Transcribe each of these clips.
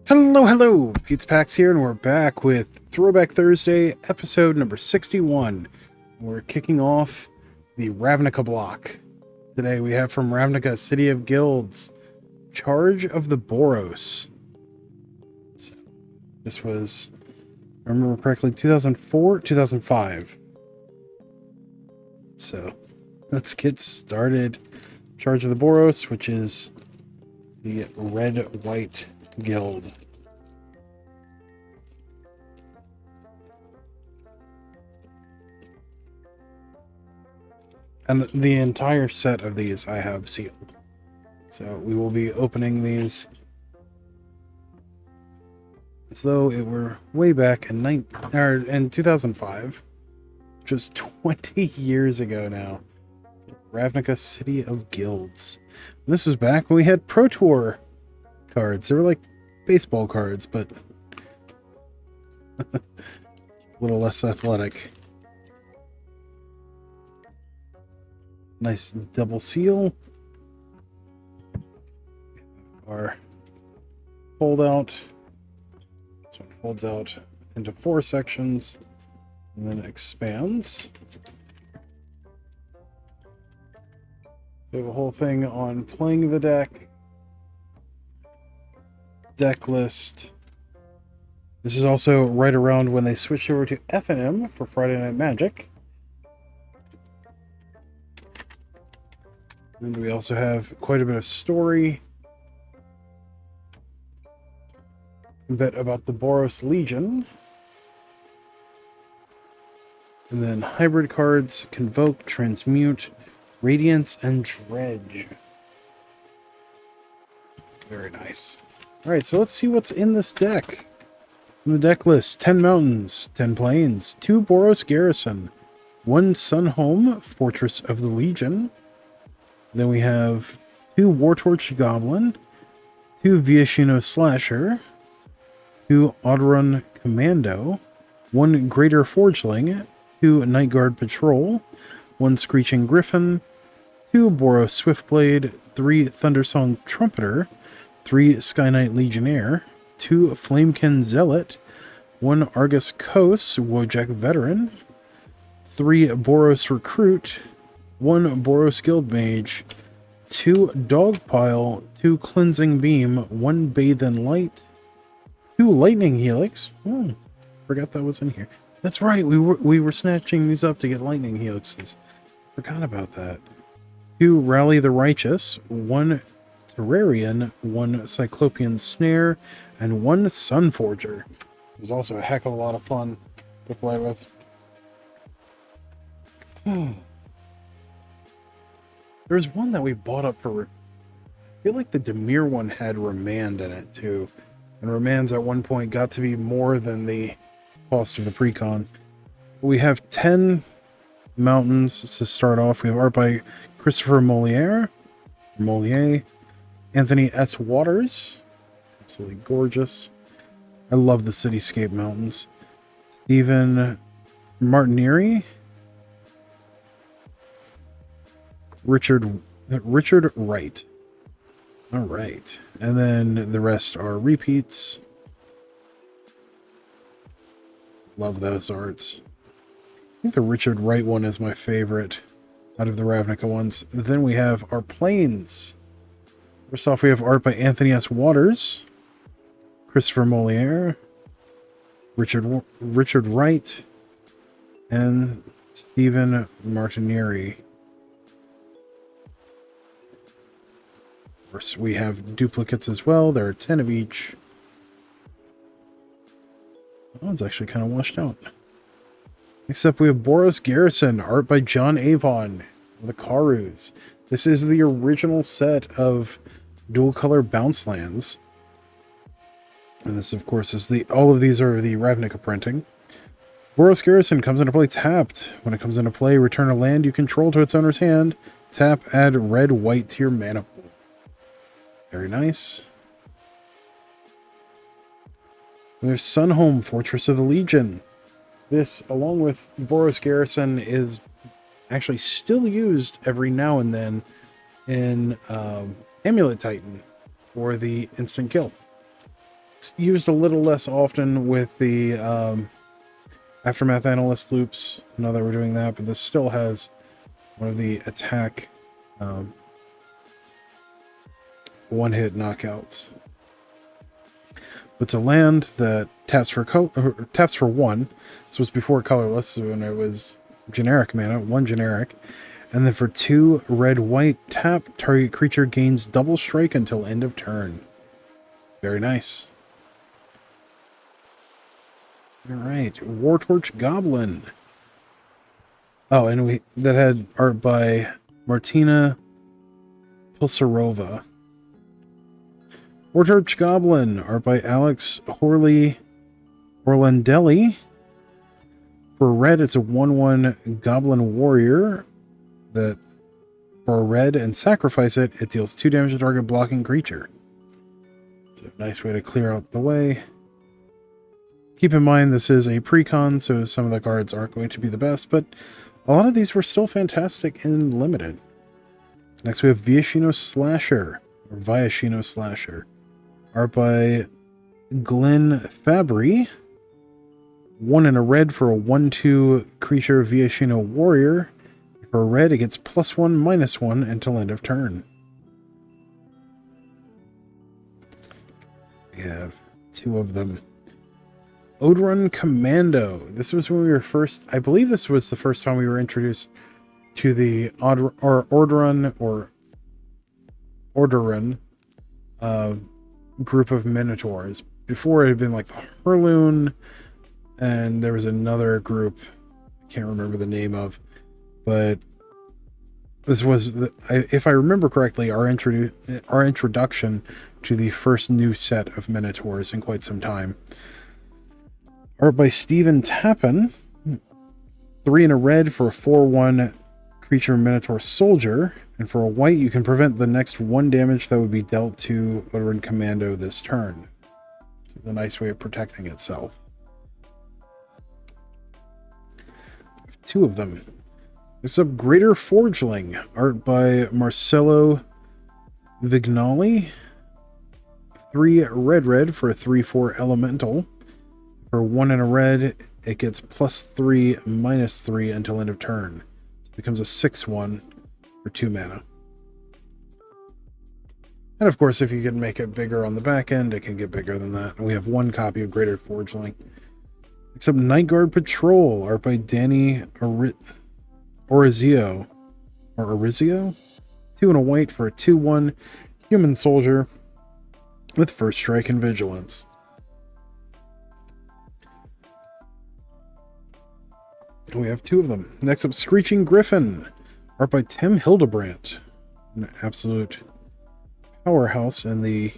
Hello, Pizza Pax here, and we're back with Throwback Thursday, episode number 61. We're kicking off the Ravnica block. Today we have from Ravnica, City of Guilds, Charge of the Boros. So, this was, if I remember correctly, 2004, 2005. So, let's get started. Charge of the Boros, which is the red-white guild. And the entire set of these I have sealed. So we will be opening these as though it were way back in 2005, which was 20 years ago now. Ravnica, City of Guilds. And this was back when we had Pro Tour cards. They were like baseball cards, but a little less athletic. Nice double seal. Our fold out. This one folds out into 4 sections and then expands. We have a whole thing on playing the deck. Deck list. This is also right around when they switched over to F&M for Friday Night Magic. And we also have quite a bit of story. A bit about the Boros Legion. And then hybrid cards, Convoke, Transmute, Radiance, and Dredge. Very nice. Alright, so let's see what's in this deck. In the deck list, 10 Mountains, 10 Plains, 2 Boros Garrison, 1 Sunhome, Fortress of the Legion. Then we have 2 Wartorch Goblin, 2 Viashino Slasher, 2 Audrun Commando, 1 Greater Forgeling, 2 Night Guard Patrol, 1 Screeching Griffin, 2 Boros Swiftblade, 3 Thundersong Trumpeter, 3 Sky Knight Legionnaire, 2 Flamekin Zealot, 1 Argus Kos Wojak Veteran, 3 Boros Recruit, 1 Boros Guild Mage, 2 Dogpile, 2 Cleansing Beam, 1 Bathe in Light, 2 Lightning Helix. Forgot that was in here. That's right, we were snatching these up to get Lightning Helixes. Forgot about that. 2 Rally the Righteous, 1 Terrarian, 1 Cyclopean Snare, and 1 Sunforger. It was also a heck of a lot of fun to play with. There's one that we bought up for... I feel like the Demir one had Remand in it, too. And Remands at one point got to be more than the cost of the precon. We have 10 mountains to start off. We have art by Christopher Moliere, Anthony S. Waters. Absolutely gorgeous. I love the Cityscape Mountains. Stephen Martinieri. Richard Wright. All right. And then the rest are repeats. Love those arts. I think the Richard Wright one is my favorite out of the Ravnica ones. Then we have our planes. First off, we have art by Anthony S. Waters, Christopher Moliere, Richard Wright, and Stephen Martinieri. Of course, we have duplicates as well. There are 10 of each. That one's actually kind of washed out. Except we have Boros Garrison, art by John Avon, the Karus. This is the original set of dual color bounce lands. And this, of course, is all of these are the Ravnica printing. Boros Garrison comes into play tapped. When it comes into play, return a land you control to its owner's hand. Tap, add red, white to your mana pool. Very nice. We have Sunhome, Fortress of the Legion. This, along with Boros Garrison, is actually still used every now and then in Amulet Titan for the instant kill. It's used a little less often with the Aftermath Analyst loops, now that we're doing that, but this still has one of the attack one-hit knockouts. It's a land that taps for taps for 1. This was before colorless, when it was generic mana, 1 generic. And then for 2 red-white, tap, target creature gains double strike until end of turn. Very nice. Alright, Wartorch Goblin. Oh, and that had art by Martina Pilsarova. Wartorch Goblin, art by Alex Horley Orlandelli. For red, it's a 1/1 Goblin Warrior that for red and sacrifice it, it deals 2 damage to target blocking creature. It's a nice way to clear out the way. Keep in mind this is a precon, so some of the cards aren't going to be the best, but a lot of these were still fantastic in limited. Next we have Viashino Slasher, or Viashino Slasher. Art by Glenn Fabry. 1 and a red for a 1/2 creature Viashino Warrior. For red, it gets +1/-1 until end of turn. We have 2 of them. Odrun Commando. This was when we were first... I believe this was the first time we were introduced to the Ordoran group of Minotaurs. Before it had been like the Hurloon, and there was another group I can't remember the name of, but this was, if I remember correctly, our introduction to the first new set of Minotaurs in quite some time. Art by Stephen Tappan. 3 and a red for a 4/1 creature Minotaur Soldier, and for a white you can prevent the next 1 damage that would be dealt to Odrun Commando this turn. It's a nice way of protecting itself. 2 of them. Next up, Greater Forgeling, art by Marcello Vignali. 3 red for a 3/4 Elemental. For 1 and a red, it gets +3/-3 until end of turn. It becomes a 6/1 for 2 mana. And of course, if you can make it bigger on the back end, it can get bigger than that. And we have 1 copy of Greater Forgeling. Except Nightguard Patrol, art by Danny Orizio. 2 and a white for a 2/1 human soldier with first strike and vigilance. We have 2 of them. Next up, Screeching Griffin, art by Tim Hildebrandt, an absolute powerhouse in the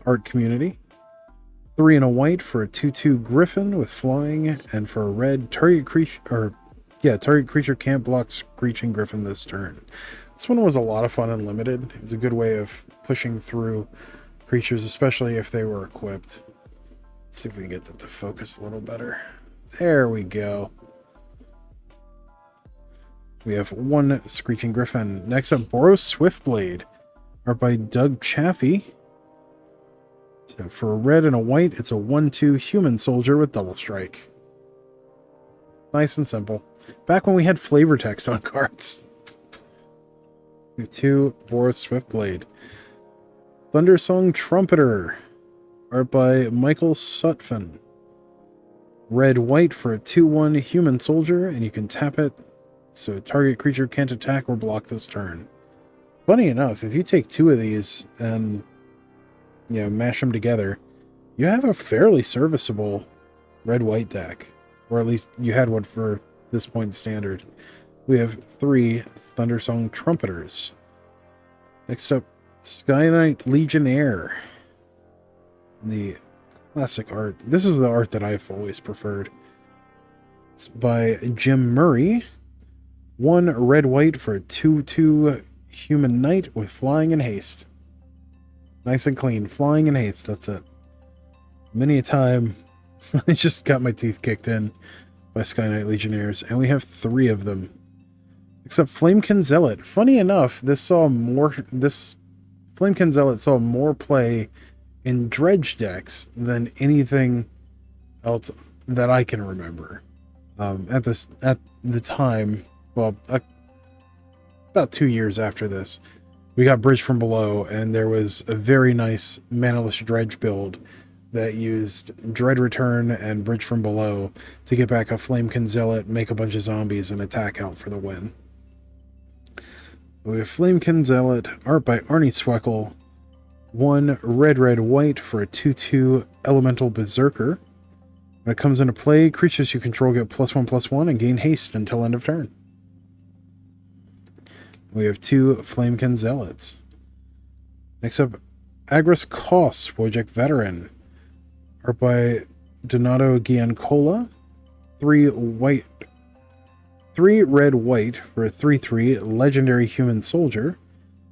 art community. 3 and a white for a 2/2 Griffin with flying, and for a red, target creature can't block Screeching Griffin this turn. This one was a lot of fun and limited. It was a good way of pushing through creatures, especially if they were equipped. Let's see if we can get that to focus a little better. There we go. We have 1 Screeching Griffin. Next up, Boros Swiftblade, art by Doug Chaffee. So for a red and a white, it's a 1/2 human soldier with double strike. Nice and simple. Back when we had flavor text on cards. We have 2 Boros Swiftblade. Thundersong Trumpeter, art by Michael Sutphin. Red-white for a 2/1 human soldier, and you can tap it so target creature can't attack or block this turn. Funny enough, if you take 2 of these and mash them together, you have a fairly serviceable red-white deck. Or at least you had one for this point standard. We have 3 Thundersong Trumpeters. Next up, Sky Knight Legionnaire. The classic art. This is the art that I've always preferred. It's by Jim Murray. 1 red-white for a 2/2 human knight with flying and haste. Nice and clean. Flying and haste, that's it. Many a time, I just got my teeth kicked in by Sky Knight Legionnaires, and we have 3 of them. Except Flamekin Zealot. Funny enough, Flamekin Zealot saw more play in dredge decks than anything else that I can remember. At the time, well, about 2 years after this, we got Bridge from Below, and there was a very nice manaless dredge build that used Dread Return and Bridge from Below to get back a Flamekin Zealot, make a bunch of zombies, and attack out for the win. We have Flamekin Zealot, art by Arnie Sweckle, 1 red, red, white for a 2/2 Elemental Berserker. When it comes into play, creatures you control get +1/+1 and gain haste until end of turn. We have 2 Flamekin Zealots. Next up, Agris Kos, Wojek Veteran, art by Donato Giancola, 3 red, white for a 3/3 Legendary Human Soldier.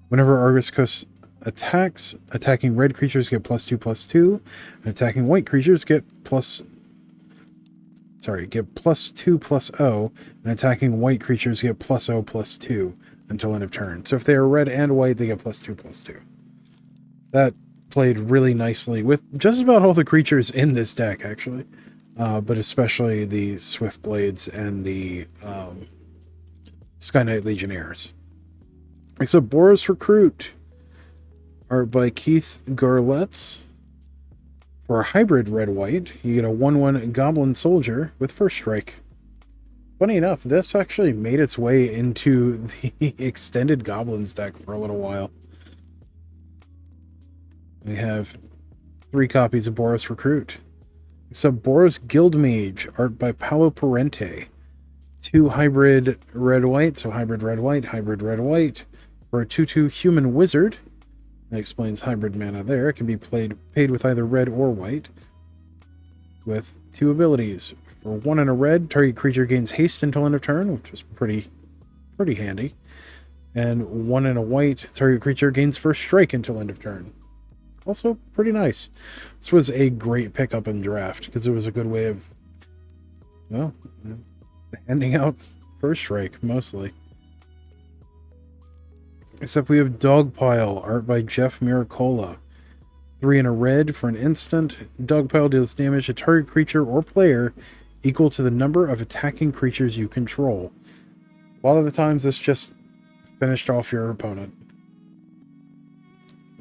Whenever Agris Kos attacks, attacking red creatures get +2/+2, and attacking white creatures get +2/+0, and attacking white creatures get +0/+2 until end of turn. So if they are red and white, they get +2/+2. That played really nicely with just about all the creatures in this deck, actually, but especially the Swift Blades and the Sky Knight Legionnaires. Except Boros Recruit, art by Keith Garletz. For a hybrid red-white, you get a 1/1 Goblin Soldier with First Strike. Funny enough, this actually made its way into the extended Goblins deck for a little while. We have 3 copies of Boros Recruit. Except Boros Guildmage, art by Paolo Parente. 2 hybrid red-white, so hybrid red-white, for a 2/2 Human Wizard. That explains hybrid mana there. It can be paid with either red or white. With 2 abilities. For 1 in a red, target creature gains haste until end of turn, which is pretty handy. And 1 in a white, target creature gains First Strike until end of turn. Also pretty nice. This was a great pickup in draft because it was a good way of, well, handing out First Strike mostly. Except we have Dogpile, art by Jeff Miracola. 3 in a red for an instant. Dogpile deals damage to target creature or player equal to the number of attacking creatures you control. A lot of the times this just finished off your opponent.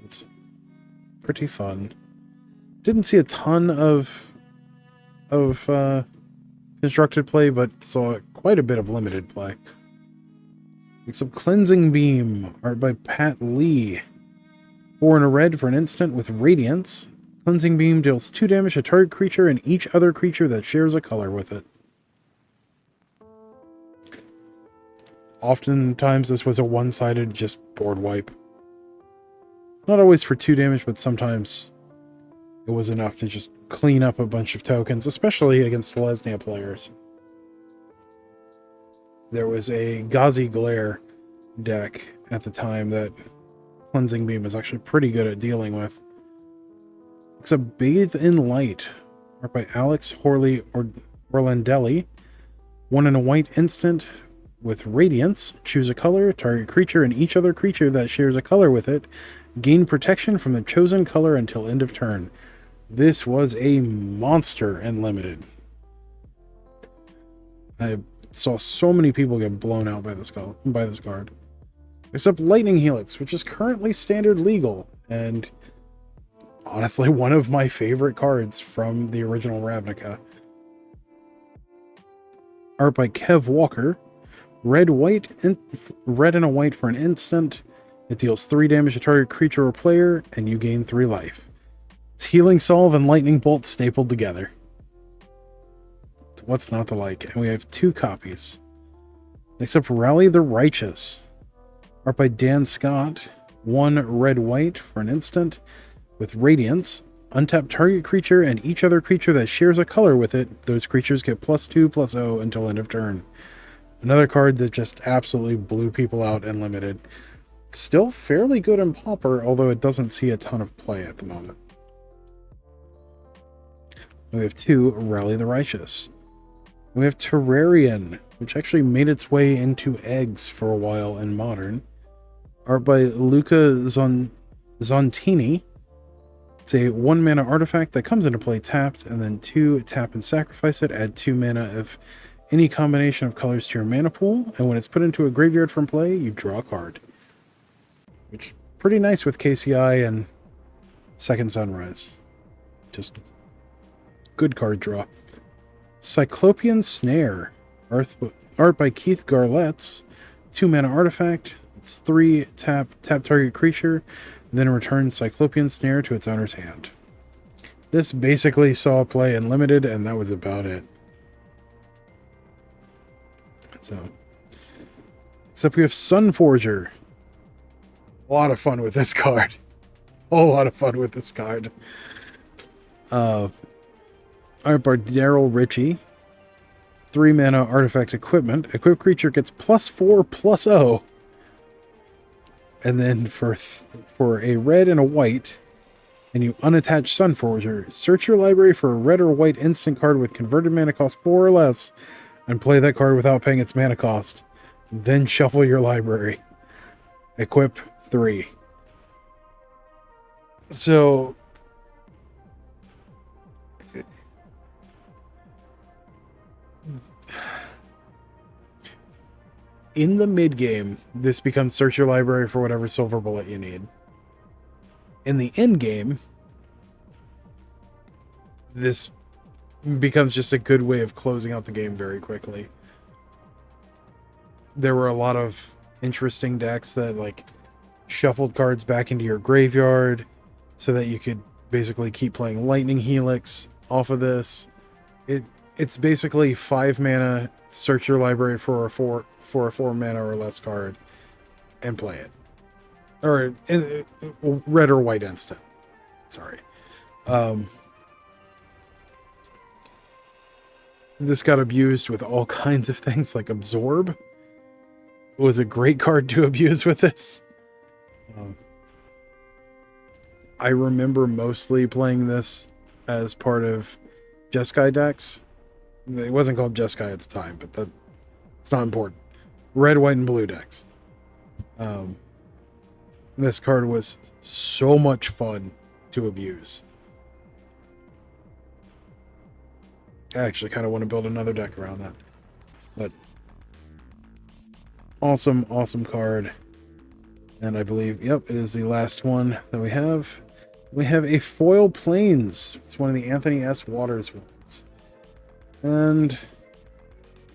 It's pretty fun. Didn't see a ton of constructed play, but saw quite a bit of limited play. Except Cleansing Beam, art by Pat Lee. 4 in a red for an instant with Radiance. Cleansing Beam deals 2 damage to target creature and each other creature that shares a color with it. Oftentimes this was a one-sided just board wipe. Not always for 2 damage, but sometimes it was enough to just clean up a bunch of tokens, especially against Selesnya players. There was a Ghazi Glare deck at the time that Cleansing Beam was actually pretty good at dealing with. Except Bathe in Light, art by Alex Horley Orlandelli. 1 in a white instant with Radiance. Choose a color, target creature, and each other creature that shares a color with it gain protection from the chosen color until end of turn. This was a monster and limited. I saw so many people get blown out by this card. Except Lightning Helix, which is currently standard legal, and honestly one of my favorite cards from the original Ravnica. Art by Kev Walker. Red and a white for an instant. It deals 3 damage to target creature or player, and you gain 3 life. It's Healing Salve and Lightning Bolt stapled together. What's not to like? And we have 2 copies. Except Rally the Righteous. Art by Dan Scott. 1 red-white for an instant with Radiance. Untap target creature and each other creature that shares a color with it. Those creatures get +2/+0 until end of turn. Another card that just absolutely blew people out and limited. Still fairly good in Pauper, although it doesn't see a ton of play at the moment. We have 2 Rally the Righteous. We have Terrarian, which actually made its way into eggs for a while in Modern. Art by Luca Zontini. It's a 1 mana artifact that comes into play tapped, and then 2 tap and sacrifice it. Add 2 mana of any combination of colors to your mana pool, and when it's put into a graveyard from play, you draw a card. Which, pretty nice with KCI and Second Sunrise. Just good card draw. Cyclopean Snare. Art by Keith Garletts. 2 mana artifact. It's 3 tap target creature, then return Cyclopean Snare to its owner's hand. This basically saw play in Limited, and that was about it. So, except we have Sunforger. A lot of fun with this card. A whole lot of fun with this card. Art by Daryl Ritchie. 3 mana artifact equipment. Equipped creature gets +4/+0. And then for a red and a white, and you unattach Sunforger, search your library for a red or white instant card with converted mana cost 4 or less, and play that card without paying its mana cost. Then shuffle your library. Equip 3. So, in the mid-game, this becomes search your library for whatever silver bullet you need. In the end-game, this becomes just a good way of closing out the game very quickly. There were a lot of interesting decks that, like, shuffled cards back into your graveyard so that you could basically keep playing Lightning Helix off of this. It's basically 5 mana, search your library for a 4 mana or less card, and play it. Or red or white instant. Sorry. This got abused with all kinds of things, like Absorb was a great card to abuse with this. I remember mostly playing this as part of Jeskai decks. It wasn't called Jeskai at the time, but it's not important. Red, white, and blue decks. This card was so much fun to abuse. I actually kind of want to build another deck around that. But awesome, awesome card. And I believe, yep, it is the last one that we have. We have a Foil Plains. It's one of the Anthony S. Waters ones. And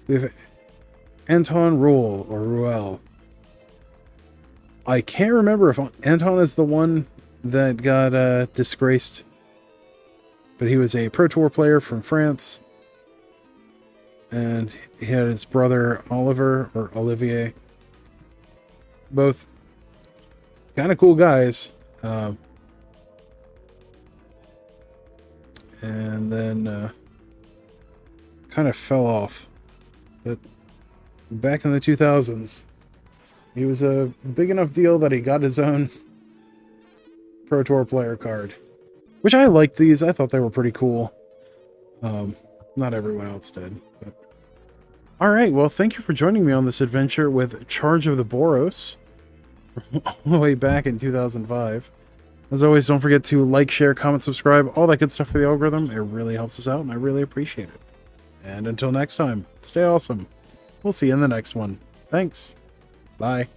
we have Anton Ruel, or Ruel. I can't remember if Anton is the one that got disgraced. But he was a Pro Tour player from France. And he had his brother Oliver, or Olivier. Both kind of cool guys. And then kind of fell off. But back in the 2000s, he was a big enough deal that he got his own Pro Tour player card. Which I liked these. I thought they were pretty cool. Not everyone else did. But... Alright, well, thank you for joining me on this adventure with Charge of the Boros. All the way back in 2005. As always, don't forget to like, share, comment, subscribe, all that good stuff for the algorithm. It really helps us out, and I really appreciate it. And until next time, stay awesome. We'll see you in the next one. Thanks. Bye.